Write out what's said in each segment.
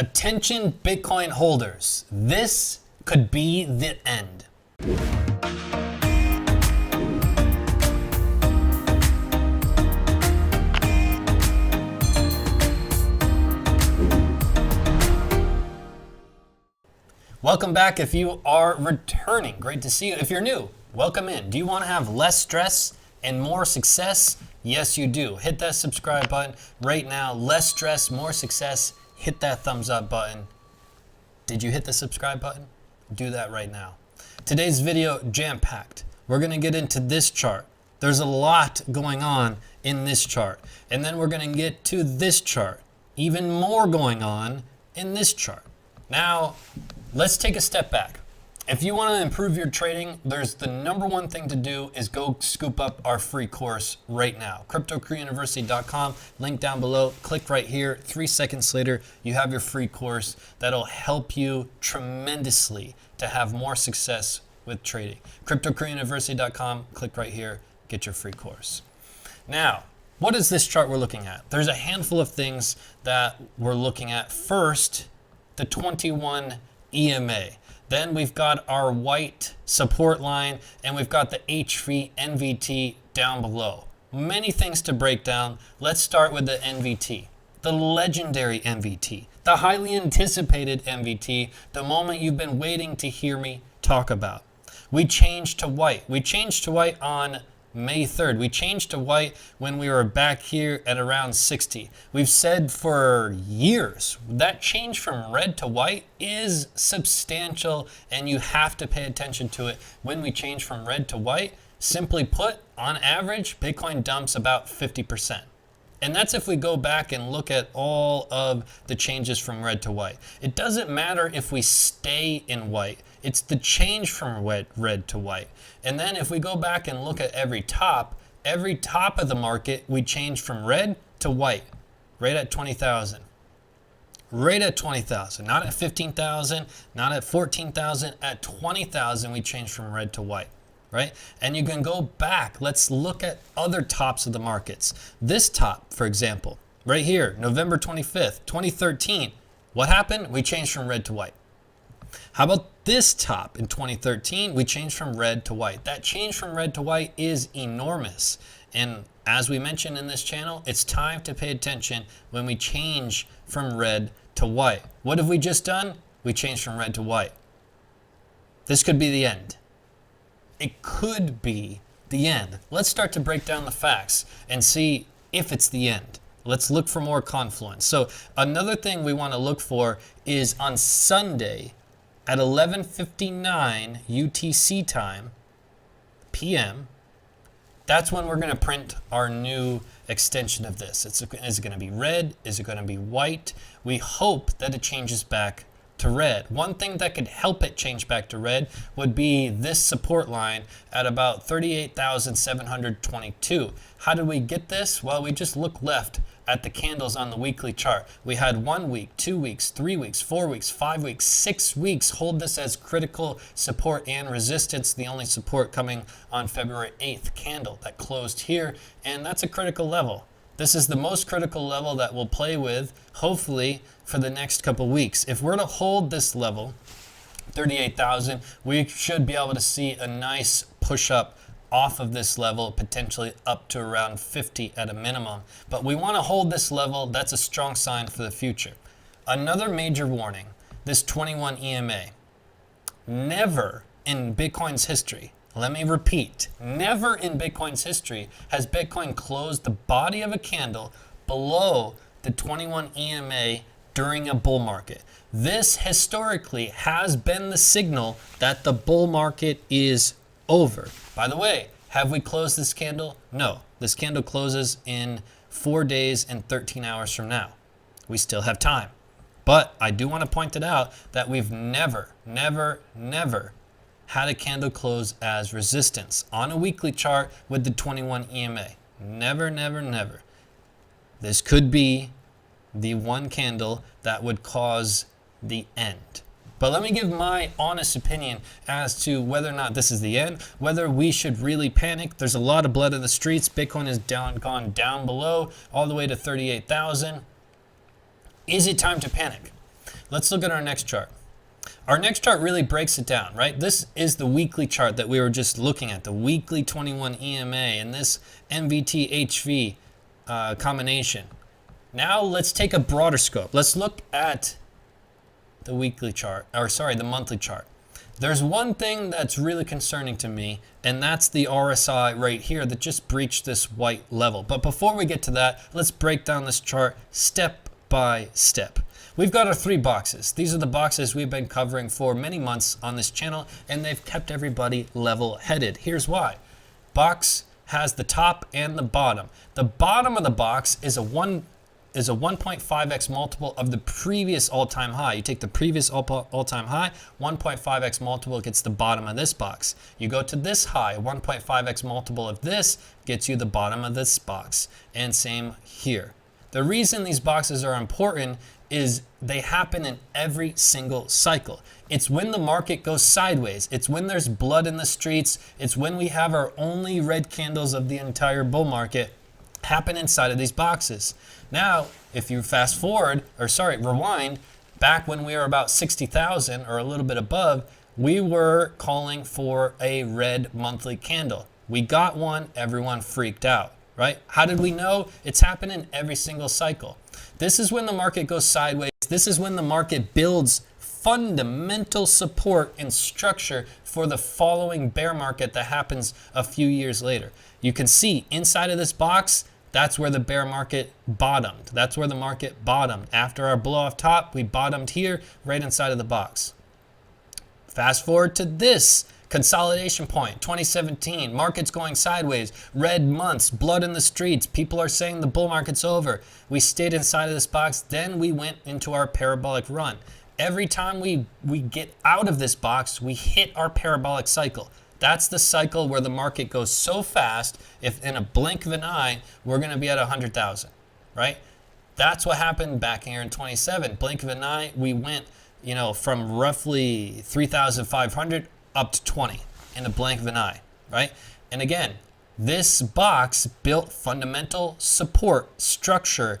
Attention Bitcoin holders, this could be the end. Welcome back if you are returning. Great to see you. If you're new, welcome in. Do you want to have less stress and more success? Yes, you do. Hit that subscribe button right now. Less stress, more success. Hit that thumbs up button. Did you hit the subscribe button? Do that right now. Today's video jam-packed. We're going to get into this chart. There's a lot going on in this chart. And then we're going to get to this chart. Even more going on in this chart. Now, let's take a step back. If you want to improve your trading, there's the number one thing to do is go scoop up our free course right now. CryptoCrewUniversity.com, link down below. Click right here. 3 seconds later, you have your free course that'll help you tremendously to have more success with trading. CryptoCrewUniversity.com, click right here, get your free course. Now, what is this chart we're looking at? There's a handful of things that we're looking at. First, the 21 EMA. Then we've got our white support line, and we've got the HV NVT down below. Many things to break down. Let's start with the NVT, the legendary NVT, the highly anticipated NVT, the moment you've been waiting to hear me talk about. We changed to white. We changed to white on May 3rd. We changed to white when we were back here at around 60. We've said for years that change from red to white is substantial, and you have to pay attention to it when we change from red to white. Simply put, on average, Bitcoin dumps about 50%. And that's if we go back and look at all of the changes from red to white. It doesn't matter if we stay in white. It's the change from red to white. And then if we go back and look at every top of the market, we change from red to white, right at 20,000. Right at 20,000, not at 15,000, not at 14,000, at 20,000 we change from red to white. Right? And you can go back. Let's look at other tops of the markets. This top, for example, right here, November 25th, 2013. What happened? We changed from red to white. How about this top in 2013? We changed from red to white. That change from red to white is enormous. And as we mentioned in this channel, it's time to pay attention when we change from red to white. What have we just done? We changed from red to white. This could be the end. It could be the end. Let's start to break down the facts and see if it's the end. Let's look for more confluence. So another thing we want to look for is on Sunday at 11:59 UTC time, PM, that's when we're going to print our new extension of this. Is it going to be red? Is it going to be white? We hope that it changes back to red. One thing that could help it change back to red would be this support line at about 38,722. How did we get this? Well, we just look left at the candles on the weekly chart. We had 1 week, 2 weeks, 3 weeks, 4 weeks, 5 weeks, 6 weeks hold this as critical support and resistance. The only support coming on February 8th candle that closed here, and that's a critical level. This is the most critical level that we'll play with, hopefully, for the next couple weeks. If we're to hold this level, 38,000, we should be able to see a nice push up off of this level, potentially up to around 50 at a minimum. But we want to hold this level. That's a strong sign for the future. Another major warning, this 21 EMA. Never in Bitcoin's history, let me repeat, never in Bitcoin's history has Bitcoin closed the body of a candle below the 21 EMA during a bull market. This historically has been the signal that the bull market is over. By the way, have we closed this candle? No. This candle closes in 4 days and 13 hours from now. We still have time. But I do want to point it out that we've never had a candle close as resistance on a weekly chart with the 21 EMA. Never. This could be the one candle that would cause the end. But let me give my honest opinion as to whether or not this is the end, whether we should really panic. There's a lot of blood in the streets. Bitcoin has gone down below all the way to 38,000. Is it time to panic? Let's look at our next chart. Our next chart really breaks it down, right? This is the weekly chart that we were just looking at, the weekly 21 EMA and this MVT HV combination. Now let's take a broader scope. Let's look at the weekly chart, or sorry, the monthly chart. There's one thing that's really concerning to me, and that's the RSI right here that just breached this white level. But before we get to that, let's break down this chart step by step. We've got our 3 boxes. These are the boxes we've been covering for many months on this channel, and they've kept everybody level-headed. Here's why. Box has the top and the bottom. The bottom of the box is a 1.5x multiple of the previous all-time high. You take the previous all-time high, 1.5x multiple gets the bottom of this box. You go to this high, 1.5x multiple of this gets you the bottom of this box. And same here. The reason these boxes are important is they happen in every single cycle. It's when the market goes sideways. It's when there's blood in the streets. It's when we have our only red candles of the entire bull market happen inside of these boxes. Now, if you rewind, back when we were about 60,000 or a little bit above, we were calling for a red monthly candle. We got one, everyone freaked out, right? How did we know? It's happened in every single cycle. This is when the market goes sideways. This is when the market builds fundamental support and structure for the following bear market that happens a few years later. You can see inside of this box, that's where the bear market bottomed. That's where the market bottomed. After our blow off top, we bottomed here, right inside of the box. Fast forward to this consolidation point, 2017, market's going sideways, red months, blood in the streets, people are saying the bull market's over. We stayed inside of this box, then we went into our parabolic run. Every time we get out of this box, we hit our parabolic cycle. That's the cycle where the market goes so fast, if in a blink of an eye, we're going to be at 100,000, right? That's what happened back here in 27. Blink of an eye, we went, from roughly 3,500 up to 20 in a blink of an eye, right? And again, this box built fundamental support structure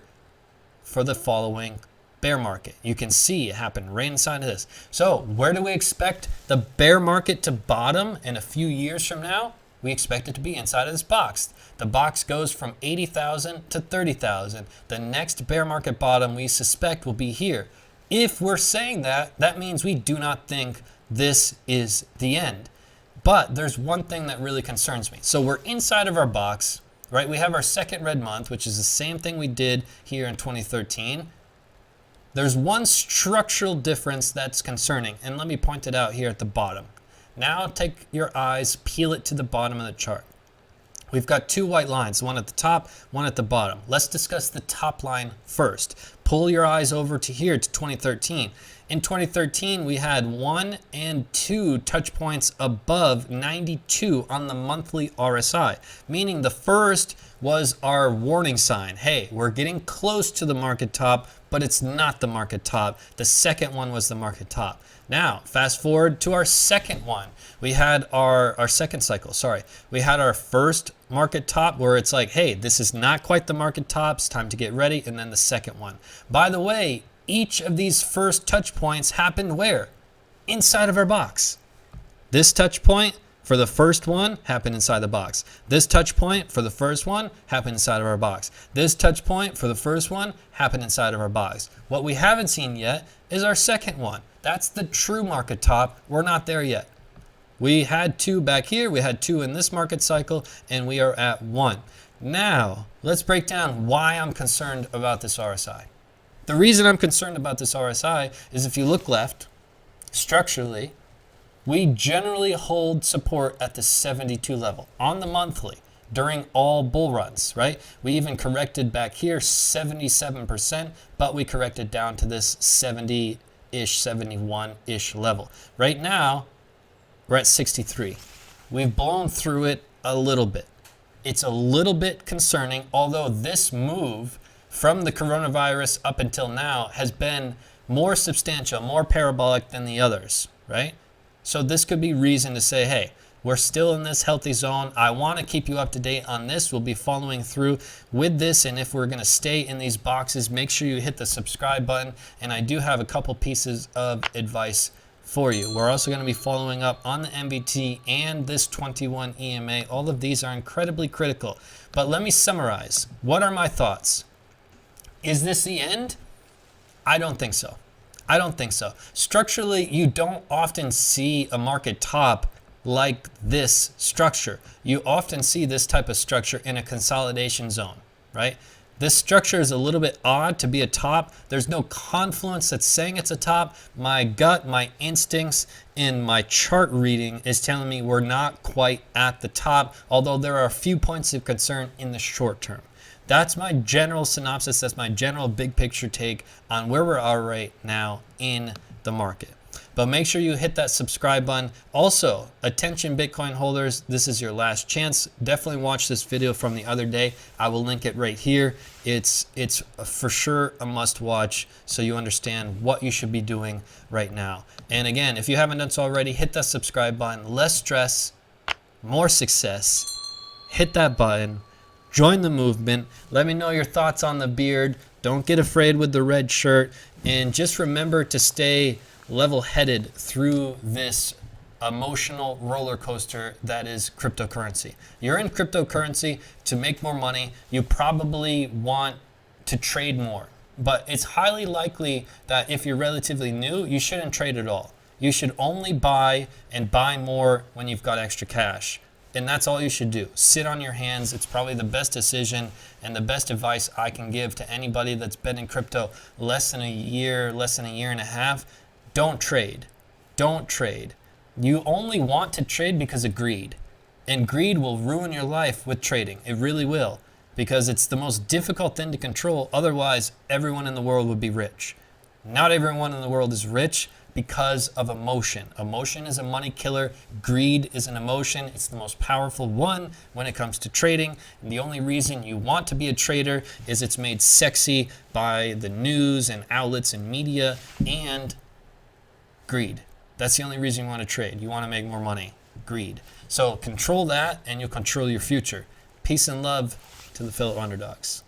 for the following bear market. You can see it happen right inside of this. So where do we expect the bear market to bottom in a few years from now? We expect it to be inside of this box. The box goes from 80,000 to 30,000. The next bear market bottom we suspect will be here. If we're saying that, that means we do not think this is the end. But there's one thing that really concerns me. So we're inside of our box, right? We have our second red month, which is the same thing we did here in 2013. There's one structural difference that's concerning, and let me point it out here at the bottom. Now take your eyes, peel it to the bottom of the chart. We've got 2 white lines, one at the top, one at the bottom. Let's discuss the top line first. Pull your eyes over to here to 2013. In 2013, we had 1 and 2 touch points above 92 on the monthly RSI, meaning the first was our warning sign. Hey, we're getting close to the market top, but it's not the market top. The second one was the market top. Now, fast forward to our second one. We had our second cycle, We had our first market top where it's like, hey, this is not quite the market top. It's time to get ready. And then the second one. By the way, each of these first touch points happened where? Inside of our box. This touch point for the first one happened inside the box. This touch point for the first one happened inside of our box. This touch point for the first one happened inside of our box. What we haven't seen yet is our second one. That's the true market top. We're not there yet. We had 2 back here. We had 2 in this market cycle, and we are at 1. Now, let's break down why I'm concerned about this RSI. The reason I'm concerned about this RSI is if you look left, structurally, we generally hold support at the 72 level on the monthly during all bull runs, right? We even corrected back here 77%, but we corrected down to this 70-ish, 71-ish level. Right now, we're at 63. We've blown through it a little bit. It's a little bit concerning, although this move from the coronavirus up until now has been more substantial, more parabolic than the others, right? So this could be reason to say, hey, We're still in this healthy zone. I want to keep you up to date on this. We'll be following through with this, and if we're going to stay in these boxes, make sure you hit the subscribe button. And I do have a couple pieces of advice for you. We're also going to be following up on the MBT and this 21 EMA. All of these are incredibly critical. But let me summarize. What are my thoughts? Is this the end? I don't think so. I don't think so. Structurally, you don't often see a market top like this structure. You often see this type of structure in a consolidation zone, right? This structure is a little bit odd to be a top. There's no confluence that's saying it's a top. My gut, my instincts, and my chart reading is telling me we're not quite at the top, although there are a few points of concern in the short term. That's my general synopsis. That's my general big picture take on where we are right now in the market. But make sure you hit that subscribe button. Also, attention Bitcoin holders, this is your last chance. Definitely watch this video from the other day. I will link it right here. It's for sure a must watch so you understand what you should be doing right now. And again, if you haven't done so already, hit that subscribe button. Less stress, more success. Hit that button. Join the movement. Let me know your thoughts on the beard. Don't get afraid with the red shirt. And just remember to stay level-headed through this emotional roller coaster that is cryptocurrency. You're in cryptocurrency to make more money. You probably want to trade more. But it's highly likely that if you're relatively new, you shouldn't trade at all. You should only buy and buy more when you've got extra cash. And that's all you should do. Sit on your hands. It's probably the best decision and the best advice I can give to anybody that's been in crypto less than a year and a half. Don't trade. Don't trade. You only want to trade because of greed. And greed will ruin your life with trading. It really will. Because it's the most difficult thing to control. Otherwise, everyone in the world would be rich. Not everyone in the world is rich because of emotion. Emotion is a money killer. Greed is an emotion. It's the most powerful one when it comes to trading. And the only reason you want to be a trader is it's made sexy by the news and outlets and media and greed. That's the only reason you want to trade. You want to make more money. Greed. So control that and you'll control your future. Peace and love to the fellow underdogs.